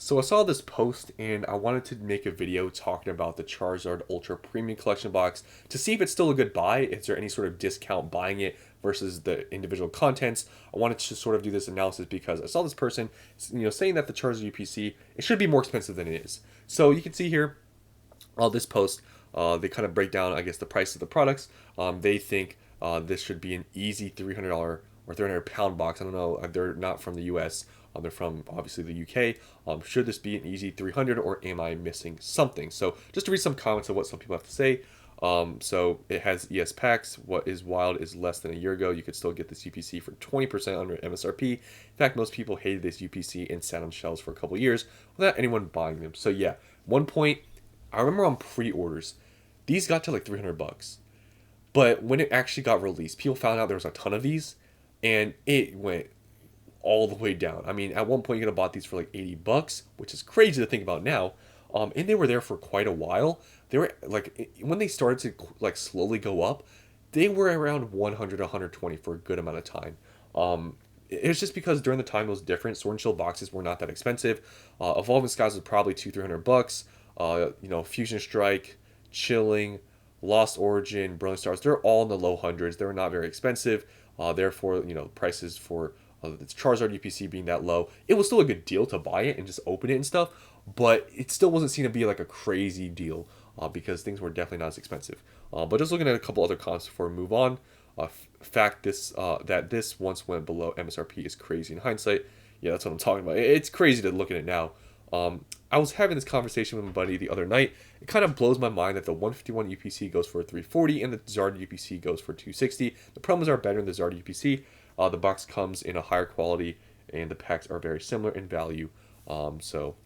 So I saw this post and I wanted to make a video talking about the Charizard Ultra Premium Collection box to see if it's still a good buy. Is there any sort of discount buying it versus the individual contents? I wanted to sort of do this analysis because I saw this person, saying that the Charizard UPC it should be more expensive than it is. So you can see here, this post, they kind of break down, I guess, the price of the products. They think this should be an easy $300 or 300 pound box. I don't know. They're not from the U.S. They're from obviously the UK. Should this be an easy 300 or am I missing something? So just to read some comments of what some people have to say. So it has ES packs. What is wild is less than a year ago, you could still get this UPC for 20% under MSRP. In fact, most people hated this UPC and sat on shelves for a couple years without anyone buying them. So yeah, one point, I remember on pre-orders, these got to like 300 bucks. But when it actually got released, people found out there was a ton of these and it went all the way down. I mean, at one point you could have bought these for like 80 bucks, which is crazy to think about now. And they were there for quite a while. They were like, when they started to like slowly go up, they were around 100 to 120 for a good amount of time. It was just because during the time it was different. Sword and Shield boxes were not that expensive. Evolving Skies was probably 200 300 bucks. Fusion Strike, Chilling, Lost Origin, Brilliant Stars, they're all in the low hundreds. They're not very expensive. Therefore, prices for the Charizard UPC being that low, it was still a good deal to buy it and just open it and stuff. But it still wasn't seen to be like a crazy deal because things were definitely not as expensive. But just looking at a couple other comps before we move on, fact that this once went below MSRP is crazy in hindsight. Yeah, that's what I'm talking about. It's crazy to look at it now. I was having this conversation with my buddy the other night. It kind of blows my mind that the 151 UPC goes for 340 and the Zard UPC goes for 260. The promos are better in the Zard UPC. The box comes in a higher quality and the packs are very similar in value. So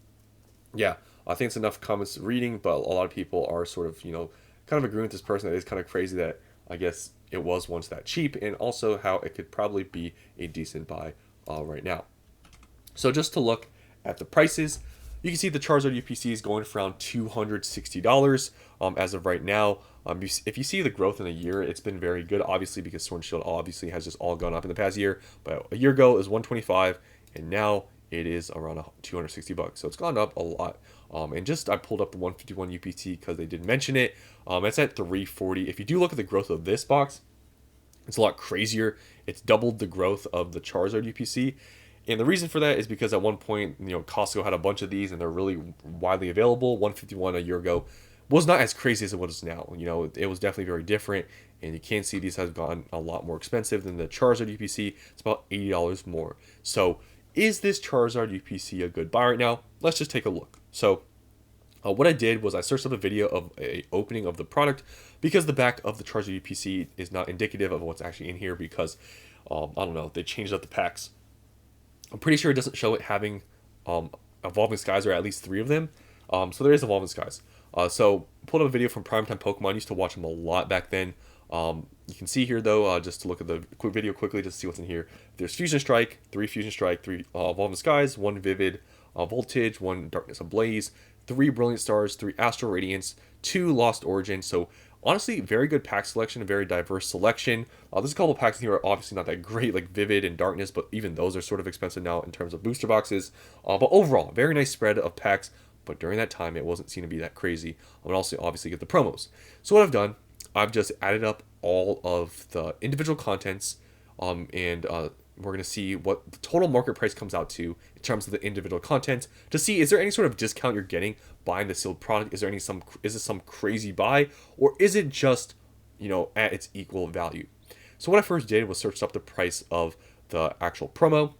yeah, I think it's enough comments reading, but a lot of people are sort of, kind of agreeing with this person that it's kind of crazy that I guess it was once that cheap and also how it could probably be a decent buy right now. So just to look at the prices, you can see the Charizard UPC is going for around $260 as of right now. If you see the growth in a year, it's been very good, obviously, because Sword and Shield obviously has just all gone up in the past year. But a year ago it was 125, and now it is around 260 bucks. So it's gone up a lot. And just I pulled up the 151 UPC because they did mention it. It's at 340. If you do look at the growth of this box, it's a lot crazier. It's doubled the growth of the Charizard UPC. And the reason for that is because at one point, Costco had a bunch of these and they're really widely available. 151 a year ago was not as crazy as it was now. It was definitely very different. And you can see these have gone a lot more expensive than the Charizard UPC. It's about $80 more. So is this Charizard UPC a good buy right now? Let's just take a look. So what I did was I searched up a video of a opening of the product because the back of the Charizard UPC is not indicative of what's actually in here because, I don't know, they changed up the packs. I'm pretty sure it doesn't show it having Evolving Skies or at least 3 of them. So there is Evolving Skies. So pulled up a video from Primetime Pokemon. I used to watch them a lot back then. You can see here though, just to look at the quick video quickly, just to see what's in here. There's Fusion Strike, 3 Fusion Strike, 3 Evolving Skies, 1 Vivid Voltage, 1 Darkness Ablaze, 3 Brilliant Stars, 3 Astral Radiance, 2 Lost Origin. So honestly, very good pack selection, a very diverse selection. There's a couple of packs in here are obviously not that great, like Vivid and Darkness, but even those are sort of expensive now in terms of booster boxes. But overall, very nice spread of packs. But during that time, it wasn't seen to be that crazy. I would also obviously get the promos. So what I've done, I've just added up all of the individual contents, and we're going to see what the total market price comes out to in terms of the individual content to see is there any sort of discount you're getting buying the sealed product. Is it some crazy buy, or is it just at its equal value? So what I first did was search up the price of the actual promo.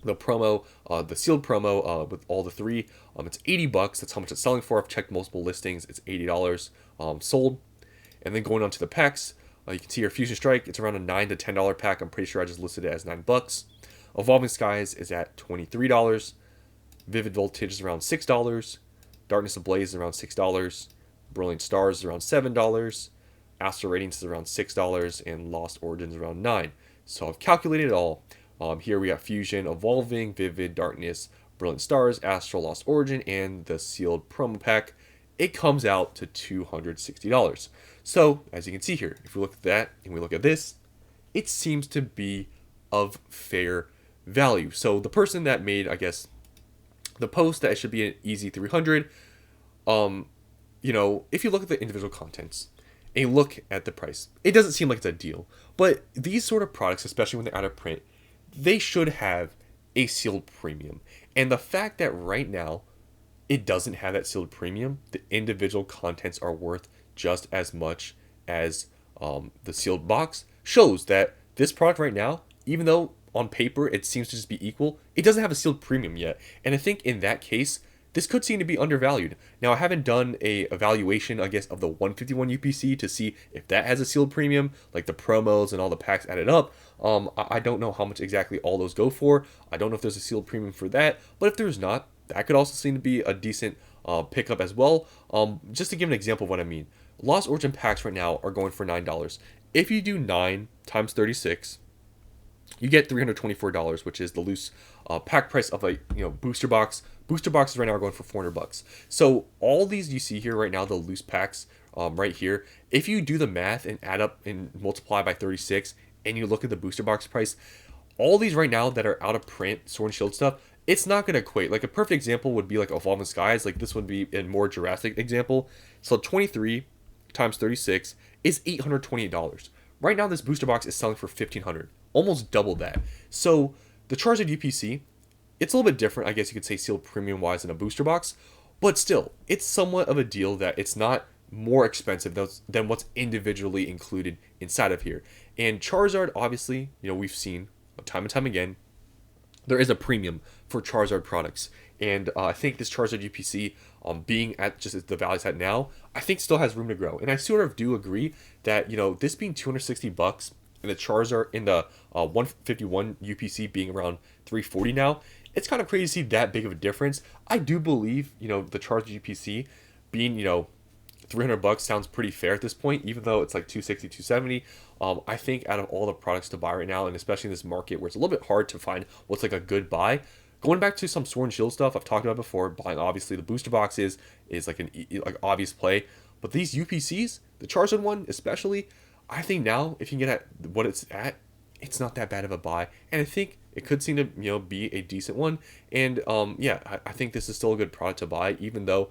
The sealed promo with all the 3, it's 80 bucks. That's how much it's selling for. I've checked multiple listings. It's $80 sold. And then going on to the packs, you can see your Fusion Strike. It's around a $9 to $10 pack. I'm pretty sure I just listed it as $9. Evolving Skies is at $23. Vivid Voltage is around $6. Darkness Ablaze is around $6. Brilliant Stars is around $7. Astral Radiance is around $6. And Lost Origins is around $9. So I've calculated it all. Here we got Fusion, Evolving, Vivid, Darkness, Brilliant Stars, Astral, Lost Origin, and the sealed promo pack. It comes out to $260. So, as you can see here, if we look at that and we look at this, it seems to be of fair value. So the person that made, I guess, the post that it should be an easy 300. Um, if you look at the individual contents and you look at the price, it doesn't seem like it's a deal. But these sort of products, especially when they're out of print, they should have a sealed premium. And the fact that right now it doesn't have that sealed premium, the individual contents are worth just as much as the sealed box, shows that this product right now, even though on paper it seems to just be equal, it doesn't have a sealed premium yet. And I think in that case, this could seem to be undervalued. Now, I haven't done a evaluation, I guess, of the 151 UPC to see if that has a sealed premium, like the promos and all the packs added up. I don't know how much exactly all those go for. I don't know if there's a sealed premium for that, but if there's not, that could also seem to be a decent pickup as well. Just to give an example of what I mean, Lost Origin packs right now are going for $9. If you do 9 times 36, you get $324, which is the loose pack price of a booster box. Booster boxes right now are going for $400. So all these you see here right now, the loose packs right here, if you do the math and add up and multiply by 36, and you look at the booster box price, all these right now that are out of print, Sword and Shield stuff, it's not going to equate. Like a perfect example would be like Evolving Skies. Like this would be a more drastic example. So 23 times 36 is $828. Right now, this booster box is selling for $1,500, almost double that. So the Charizard UPC, it's a little bit different, I guess you could say, sealed premium wise than a booster box, but still, it's somewhat of a deal that it's not more expensive than what's individually included inside of here. And Charizard, obviously, we've seen time and time again, there is a premium for Charizard products. And I think this Charizard UPC, being at just the value it's at now, I think still has room to grow. And I sort of do agree that, this being $260 and the Charizard in the 151 UPC being around 340 now, it's kind of crazy to see that big of a difference. I do believe, the Charizard UPC being, $300 sounds pretty fair at this point, even though it's like 260, 270. I think out of all the products to buy right now, and especially in this market where it's a little bit hard to find what's like a good buy, going back to some Sword and Shield stuff I've talked about before, buying obviously the booster boxes is like an obvious play. But these UPCs, the Charizard one especially, I think now if you can get at what it's at, it's not that bad of a buy, and I think it could seem to be a decent one. And I think this is still a good product to buy, even though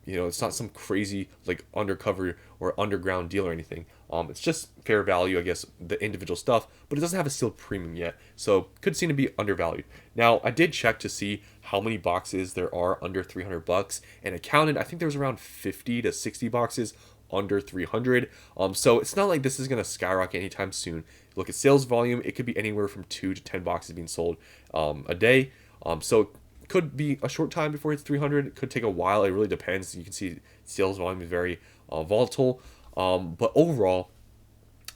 it's not some crazy like undercover or underground deal or anything. It's just fair value, I guess, the individual stuff, but it doesn't have a sealed premium yet, so could seem to be undervalued. Now, I did check to see how many boxes there are under $300, and I counted. I think there was around 50 to 60 boxes under 300. So it's not like this is gonna skyrocket anytime soon. Look at sales volume; it could be anywhere from 2 to 10 boxes being sold a day. So could be a short time before it's 300. It could take a while. It really depends. You can see sales volume is very volatile. But overall,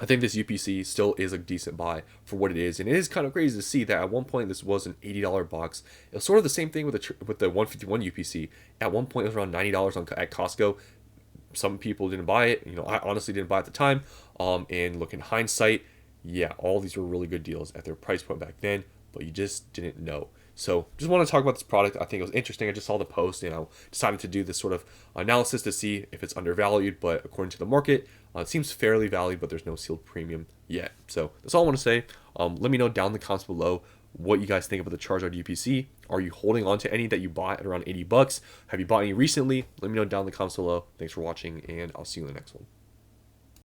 I think this UPC still is a decent buy for what it is. And it is kind of crazy to see that at one point this was an $80 box. It was sort of the same thing with the 151 UPC. At one point it was around $90 at Costco. Some people didn't buy it. I honestly didn't buy it at the time. And look, in hindsight, yeah, all these were really good deals at their price point back then, but you just didn't know. So just want to talk about this product. I think it was interesting. I just saw the post and I decided to do this sort of analysis to see if it's undervalued, but according to the market, it seems fairly valued, but there's no sealed premium yet. So that's all I want to say. Let me know down in the comments below what you guys think about the Charizard UPC. Are you holding on to any that you bought at around $80? Have you bought any recently? Let me know down in the comments below. Thanks for watching, and I'll see you in the next one.